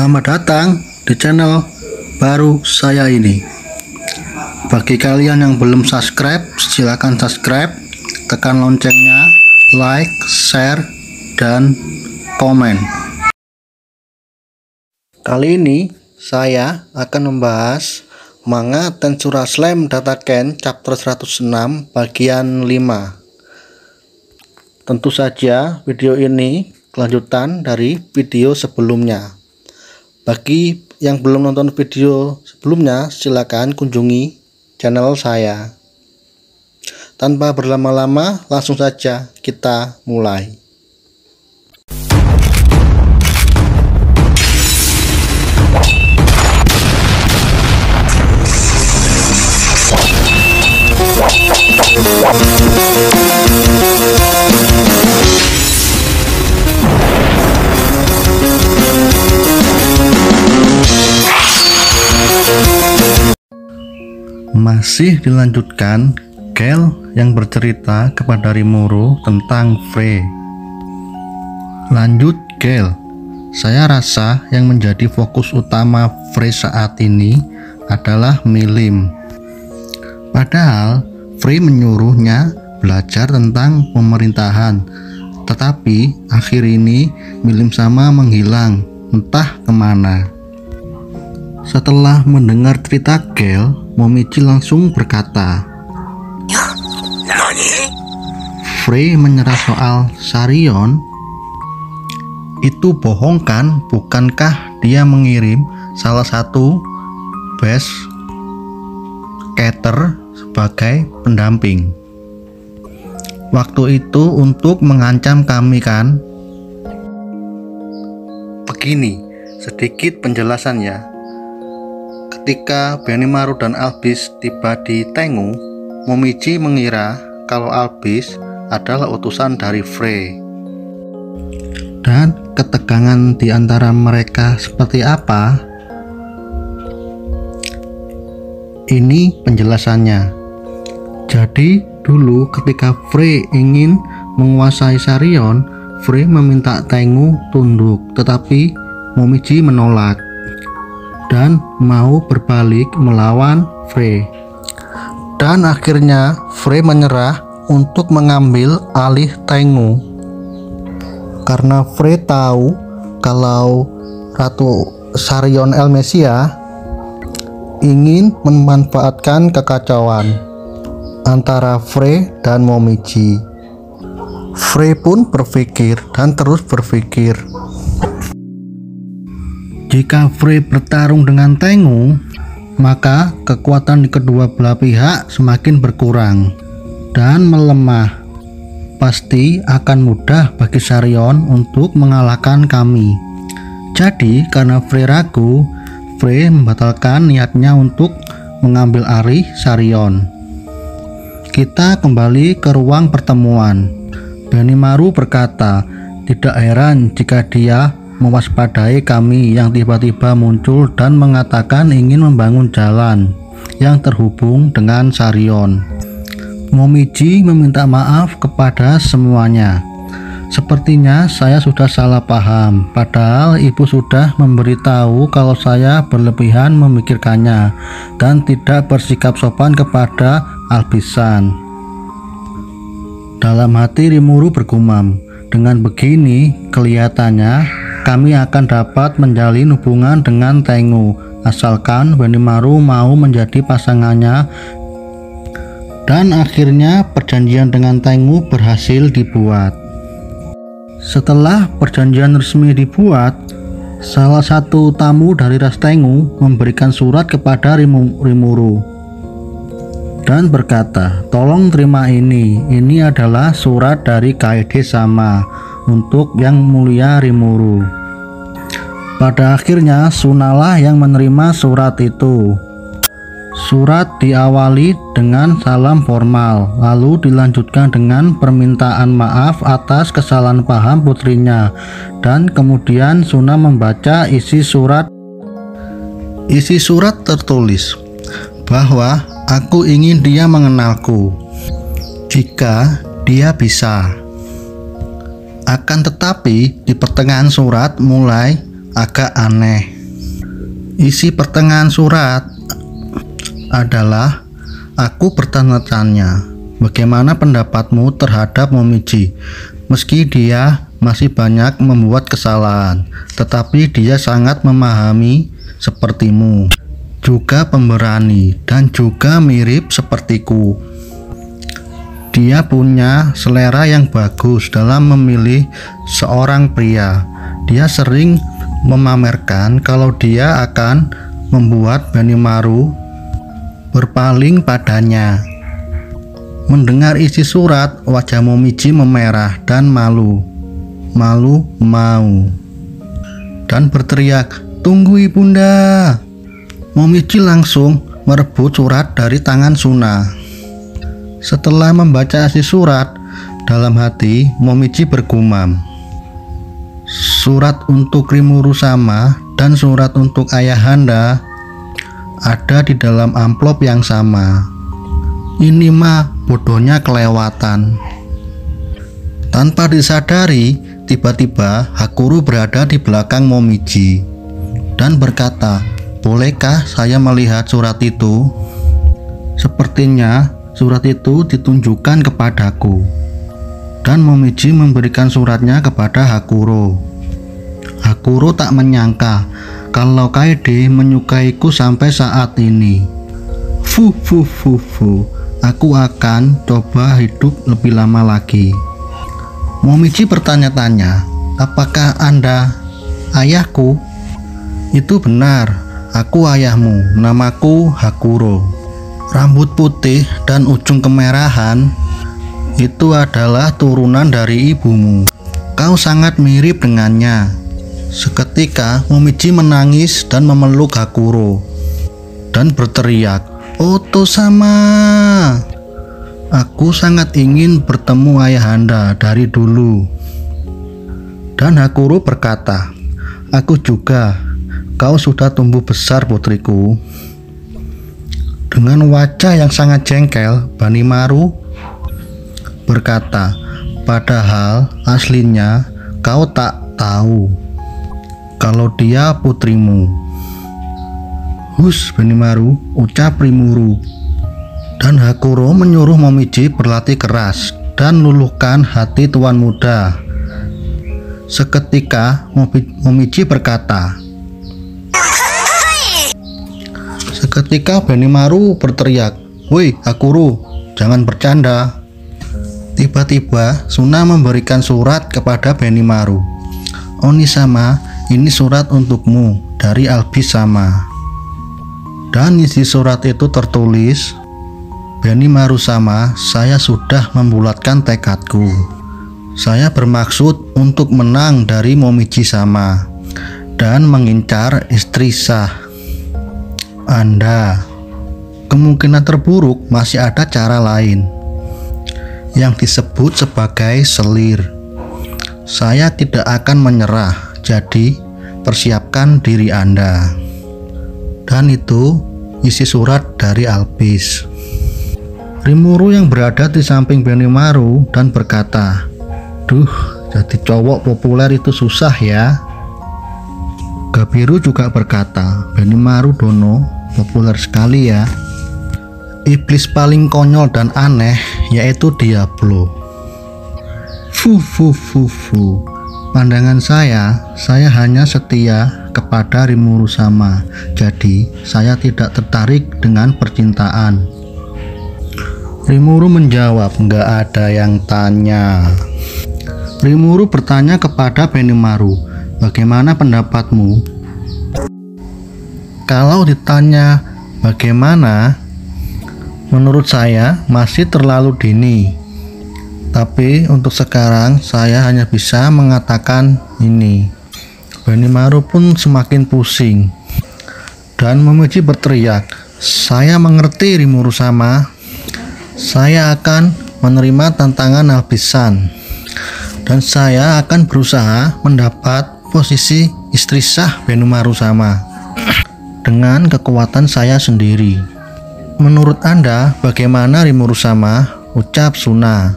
Selamat datang di channel baru saya ini. Bagi kalian yang belum subscribe, silakan subscribe, tekan loncengnya, like, share, dan komen. Kali ini saya akan membahas manga Tensura Slam Dataken chapter 106 bagian 5. Tentu saja video ini kelanjutan dari video sebelumnya. Bagi yang belum nonton video sebelumnya, silakan kunjungi channel saya. Tanpa berlama-lama, langsung saja kita mulai. Masih dilanjutkan, Gale yang bercerita kepada Rimuru tentang Frey. Lanjut Gale, saya rasa yang menjadi fokus utama Frey saat ini adalah Milim. Padahal Frey menyuruhnya belajar tentang pemerintahan, tetapi akhir ini Milim sama menghilang entah kemana. Setelah mendengar cerita Gale, Momiji langsung berkata, Frey menyerah soal Sarion. Itu bohong kan? Bukankah dia mengirim salah satu base cater sebagai pendamping waktu itu untuk mengancam kami kan? Begini sedikit penjelasannya. Ketika Benimaru dan Albis tiba di Tengu, Momiji mengira kalau Albis adalah utusan dari Frey. Dan ketegangan di antara mereka seperti apa? Ini penjelasannya. Jadi dulu ketika Frey ingin menguasai Sarion, Frey meminta Tengu tunduk, tetapi Momiji menolak dan mau berbalik melawan Frey. Dan akhirnya Frey menyerah untuk mengambil alih Tengu. Karena Frey tahu kalau Ratu Sarion Elmesia ingin memanfaatkan kekacauan antara Frey dan Momiji. Frey pun berpikir dan terus berpikir, jika Frey bertarung dengan Tengu, maka kekuatan di kedua belah pihak semakin berkurang dan melemah. Pasti akan mudah bagi Sarion untuk mengalahkan kami. Jadi karena Frey ragu, Frey membatalkan niatnya untuk mengambil alih Sarion. Kita kembali ke ruang pertemuan. Benimaru berkata, tidak heran jika dia mewaspadai kami yang tiba-tiba muncul dan mengatakan ingin membangun jalan yang terhubung dengan Sarion. Momiji meminta maaf kepada semuanya. Sepertinya saya sudah salah paham, padahal ibu sudah memberitahu kalau saya berlebihan memikirkannya dan tidak bersikap sopan kepada Albisan. Dalam hati Rimuru bergumam, dengan begini kelihatannya kami akan dapat menjalin hubungan dengan Tengu, asalkan Benimaru mau menjadi pasangannya. Dan akhirnya perjanjian dengan Tengu berhasil dibuat. Setelah perjanjian resmi dibuat, salah satu tamu dari ras Tengu memberikan surat kepada Rimuru dan berkata, tolong terima ini adalah surat dari Kaede sama untuk yang mulia Rimuru. Pada akhirnya Sunalah yang menerima surat itu. Surat diawali dengan salam formal, lalu dilanjutkan dengan permintaan maaf atas kesalahan paham putrinya, dan kemudian Suna membaca isi surat. Isi surat tertulis bahwa aku ingin dia mengenalku jika dia bisa. Akan tetapi di pertengahan surat mulai agak aneh. Isi pertengahan surat adalah, aku bertanya-tanya, bagaimana pendapatmu terhadap Momiji? Meski dia masih banyak membuat kesalahan, tetapi dia sangat memahami sepertimu, juga pemberani dan juga mirip sepertiku. Dia punya selera yang bagus dalam memilih seorang pria. Dia sering memamerkan kalau dia akan membuat Benimaru berpaling padanya. Mendengar isi surat, wajah Momiji memerah dan malu mau dan berteriak, "Tunggu ibunda!" Momiji langsung merebut surat dari tangan Suna. Setelah membaca isi surat, dalam hati Momiji bergumam, surat untuk Rimuru sama dan surat untuk Ayahanda ada di dalam amplop yang sama. Ini mah bodohnya kelewatan. Tanpa disadari, tiba-tiba Hakuru berada di belakang Momiji dan berkata, "Bolehkah saya melihat surat itu?" Sepertinya surat itu ditunjukkan kepadaku. Dan Momiji memberikan suratnya kepada Hakuro. Hakuro tak menyangka kalau Kaede menyukaiku sampai saat ini. Fu, aku akan coba hidup lebih lama lagi. Momiji bertanya-tanya, apakah Anda ayahku? Itu benar, aku ayahmu, namaku Hakuro. Rambut putih dan ujung kemerahan, itu adalah turunan dari ibumu. Kau sangat mirip dengannya. Seketika Momiji menangis dan memeluk Hakuro dan berteriak, "Oto sama! Aku sangat ingin bertemu Ayahanda dari dulu." Dan Hakuro berkata, "Aku juga. Kau sudah tumbuh besar, putriku." Dengan wajah yang sangat jengkel, Benimaru berkata, "Padahal aslinya kau tak tahu kalau dia putrimu." "Hus, Benimaru," ucap Rimuru. Dan Hakuro menyuruh Momiji berlatih keras dan luluhkan hati tuan muda. Seketika Momiji berkata, Seketika Benimaru berteriak, "Woi Hakuro, jangan bercanda." Tiba-tiba Suna memberikan surat kepada Benimaru. "Oni-sama, ini surat untukmu dari Albis sama." Dan isi surat itu tertulis, "Benimaru sama, saya sudah membulatkan tekadku. Saya bermaksud untuk menang dari Momiji sama dan mengincar istri sah Anda. Kemungkinan terburuk masih ada cara lain yang disebut sebagai selir. Saya tidak akan menyerah, jadi persiapkan diri Anda." Dan itu isi surat dari Albis. Rimuru yang berada di samping Benimaru dan berkata, "Duh, jadi cowok populer itu susah ya." Gabiru juga berkata, "Benimaru Dono populer sekali ya. Iblis paling konyol dan aneh yaitu Diablo." Fu. Pandangan saya hanya setia kepada Rimuru sama, jadi saya tidak tertarik dengan percintaan. Rimuru menjawab, "Nggak ada yang tanya." Rimuru bertanya kepada Benimaru, "Bagaimana pendapatmu?" Kalau ditanya bagaimana, menurut saya masih terlalu dini. Tapi untuk sekarang saya hanya bisa mengatakan ini. Benimaru pun semakin pusing. Dan Momiji berteriak, "Saya mengerti Rimuru sama. Saya akan menerima tantangan Albisan. Dan saya akan berusaha mendapat posisi istri sah Benimaru sama dengan kekuatan saya sendiri." "Menurut Anda bagaimana Rimuru sama?" ucap Suna.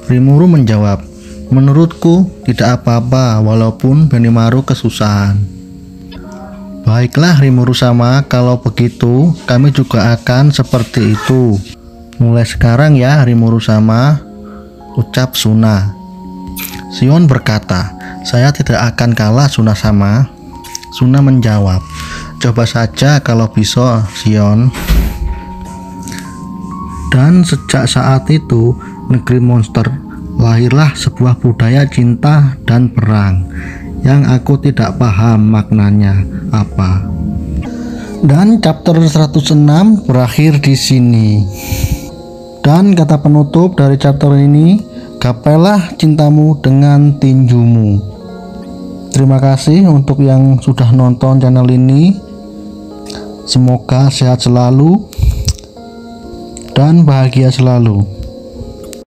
Rimuru menjawab, Menurutku tidak apa-apa walaupun Benimaru kesusahan. Baiklah Rimuru sama, kalau begitu kami juga akan seperti itu. Mulai sekarang ya Rimuru sama, ucap Suna. Shion berkata, saya tidak akan kalah Suna sama. Suna menjawab, coba saja kalau bisa Shion. Dan sejak saat itu negeri monster lahirlah sebuah budaya cinta dan perang yang aku tidak paham maknanya apa. Dan chapter 106 berakhir di sini. Dan kata penutup dari chapter ini, gapailah cintamu dengan tinjumu. Terima kasih untuk yang sudah nonton channel ini. Semoga sehat selalu dan bahagia selalu.